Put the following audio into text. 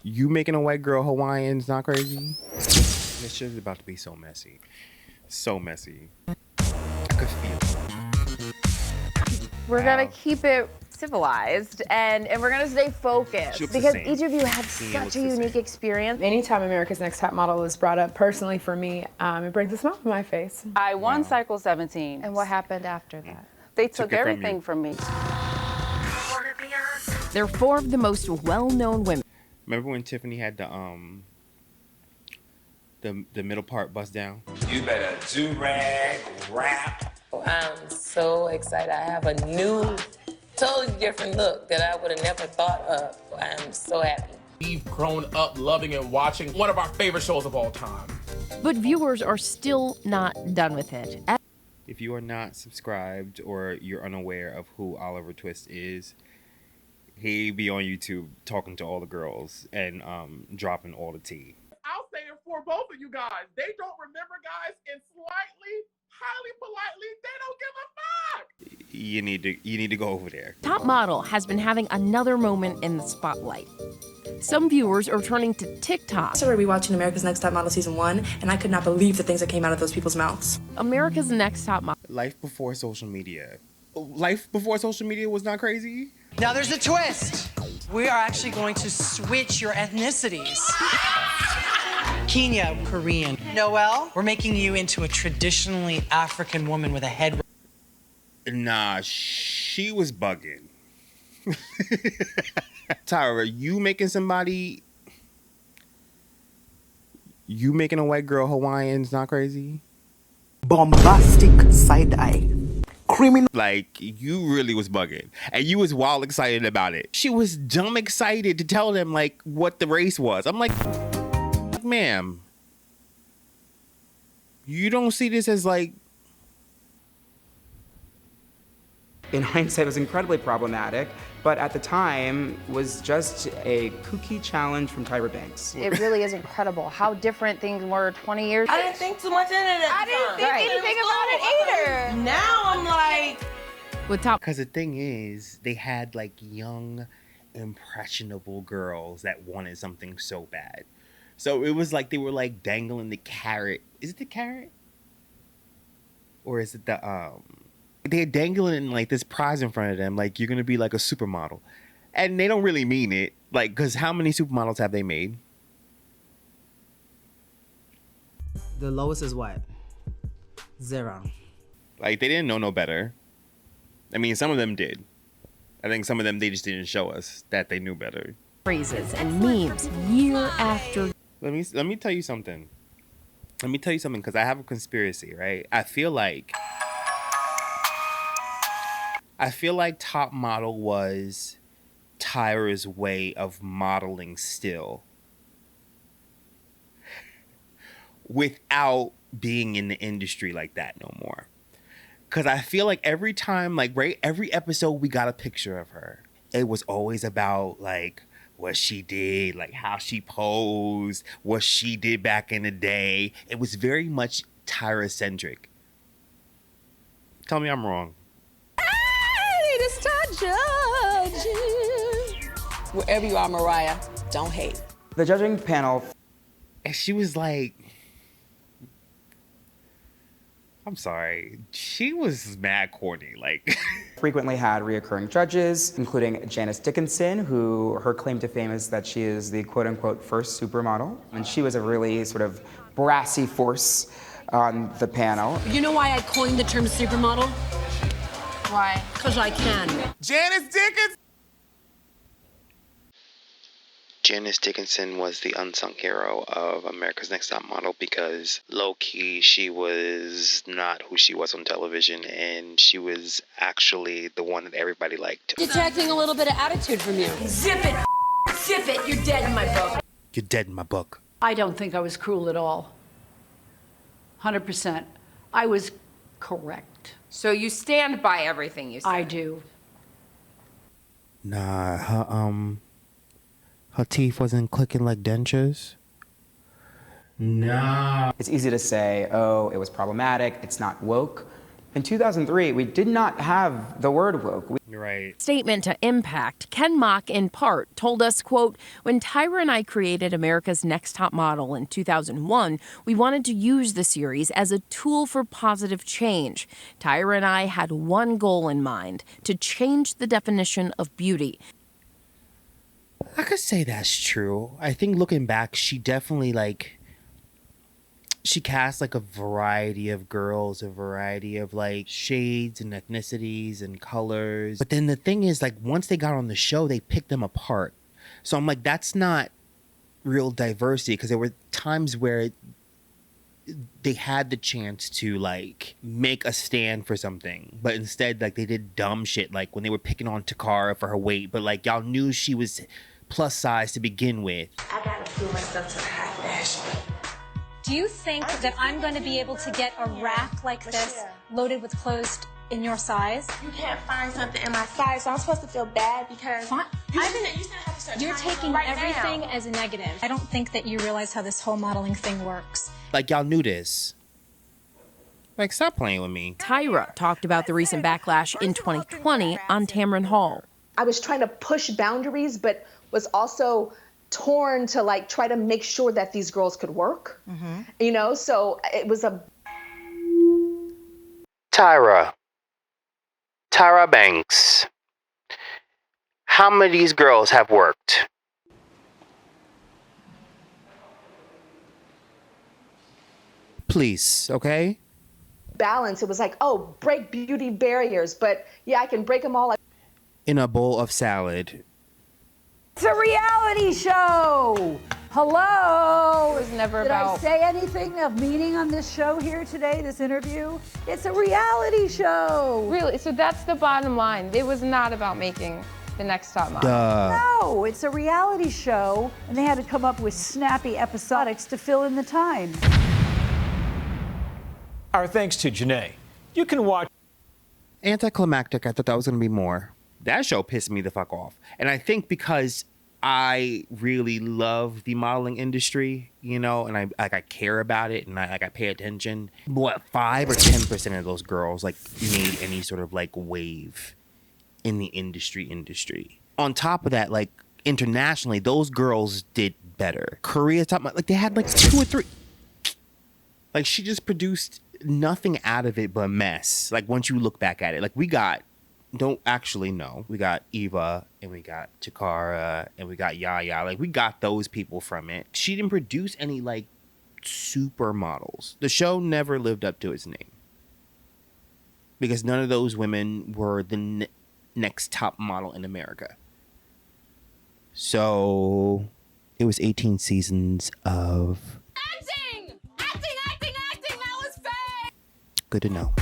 You making a white girl Hawaiian's not crazy? This shit is about to be so messy. So messy. I could feel it. We're gonna keep it civilized and we're gonna stay focused because each of you had such a unique experience. Anytime America's Next Top Model is brought up, personally for me, it brings a smile to my face. I won cycle 17. And what happened after that? They took everything from me. They're four of the most well-known women. Remember when Tiffany had the middle part bust down? You better do-rag rap. I'm so excited. I have a new, totally different look that I would have never thought of. I'm so happy. We've grown up loving and watching one of our favorite shows of all time. But viewers are still not done with it. If you are not subscribed or you're unaware of who Oliver Twixt is, he be on YouTube talking to all the girls and dropping all the tea. I'll say it for both of you guys. They don't remember, guys, and slightly, highly politely, they don't give a fuck. You need to go over there. Top Model has been having another moment in the spotlight. Some viewers are turning to TikTok. I started rewatching America's Next Top Model Season 1, and I could not believe the things that came out of those people's mouths. America's Next Top Model. Life before social media. Life before social media was not crazy? Now there's a twist. We are actually going to switch your ethnicities. Keenyah, Korean. Noelle, we're making you into a traditionally African woman with a head. Nah, she was bugging. Tyra, you making a white girl Hawaiian's not crazy? Bombastic side eye. Criminal. Like, you really was bugging. And you was wild excited about it. She was dumb excited to tell them, like, what the race was. I'm like, ma'am, you don't see this as, like... In hindsight, it was incredibly problematic, but at the time was just a kooky challenge from Tyra Banks. It really is incredible how different things were 20 years ago. I didn't think too much into it. I didn't think anything about it either. Now I'm like... With Top. Because the thing is, they had like young, impressionable girls that wanted something so bad. So it was like they were like dangling the carrot. Is it the carrot? Or is it the they're dangling like this prize in front of them, like you're gonna be like a supermodel, and they don't really mean it, like, because how many supermodels have they made? The lowest is what? 0. Like, they didn't know no better. I mean, some of them did. I think some of them, they just didn't show us that they knew better. Phrases and memes year after. Let me tell you something. Let me tell you something, because I have a conspiracy, right? I feel like Top Model was Tyra's way of modeling still, without being in the industry like that no more. Because I feel like every time, like, right, every episode we got a picture of her. It was always about, like, what she did, like how she posed, what she did back in the day. It was very much Tyra-centric. Tell me I'm wrong. Wherever you are, Mariah, don't hate. The judging panel... And she was like... I'm sorry. She was mad corny, like... frequently had reoccurring judges, including Janice Dickinson, who her claim to fame is that she is the quote-unquote first supermodel. And she was a really sort of brassy force on the panel. You know why I coined the term supermodel? Why? Because I can. Janice Dickinson! Janice Dickinson was the unsung hero of America's Next Top Model because low-key she was not who she was on television, and she was actually the one that everybody liked. Detecting a little bit of attitude from you. Zip it! Zip it! You're dead in my book. You're dead in my book. I don't think I was cruel at all. 100%. I was correct. So you stand by everything you said? I do. Nah, her teeth wasn't clicking like dentures. No. It's easy to say, oh, it was problematic, it's not woke. In 2003, we did not have the word woke. Right. Statement to Impact, Ken Mock in part told us, quote, when Tyra and I created America's Next Top Model in 2001, we wanted to use the series as a tool for positive change. Tyra and I had one goal in mind, to change the definition of beauty. I could say that's true. I think looking back, she definitely she cast like a variety of girls, a variety of like shades and ethnicities and colors. But then the thing is, like, once they got on the show, they picked them apart. So I'm like, that's not real diversity, because there were times where they had the chance to like make a stand for something, but instead like they did dumb shit, like when they were picking on Takara for her weight, but like y'all knew she was plus size to begin with. I gotta prove myself to the high fashion. Do you think that I'm going to be able to get a rack like this loaded with clothes in your size? You can't find something in my size, so I'm supposed to feel bad because you're taking everything as a negative. I don't think that you realize how this whole modeling thing works. Like, y'all knew this. Like, stop playing with me. Tyra talked about the recent backlash in 2020 on Tamron Hall. I was trying to push boundaries, but was also torn to like try to make sure that these girls could work. You know, so it was a... Tyra Banks. How many of these girls have worked? Please, okay? balance. It was like, oh, break beauty barriers. But yeah, I can break them all. In a bowl of salad. It's a reality show. Hello. It was never Did about... I say anything of meaning on this show here today, this interview? It's a reality show. Really? So that's the bottom line. It was not about making the next top model. No, it's a reality show, and they had to come up with snappy episodics to fill in the time. Our thanks to Janae. You can watch... Anticlimactic. I thought that was going to be more. That show pissed me the fuck off. And I think because I really love the modeling industry, you know, and I care about it, and I pay attention. What, 5 or 10% of those girls like made any sort of like wave in the industry. On top of that, like internationally, those girls did better. Korea's top, like they had like 2 or 3. Like she just produced nothing out of it but mess. Like once you look back at it, like we got. Don't actually know. We got Eva and we got Takara and we got Yaya. Like we got those people from it. She didn't produce any like supermodels. The show never lived up to its name because none of those women were the next top model in America. So it was 18 seasons of acting. That was fake. Good to know.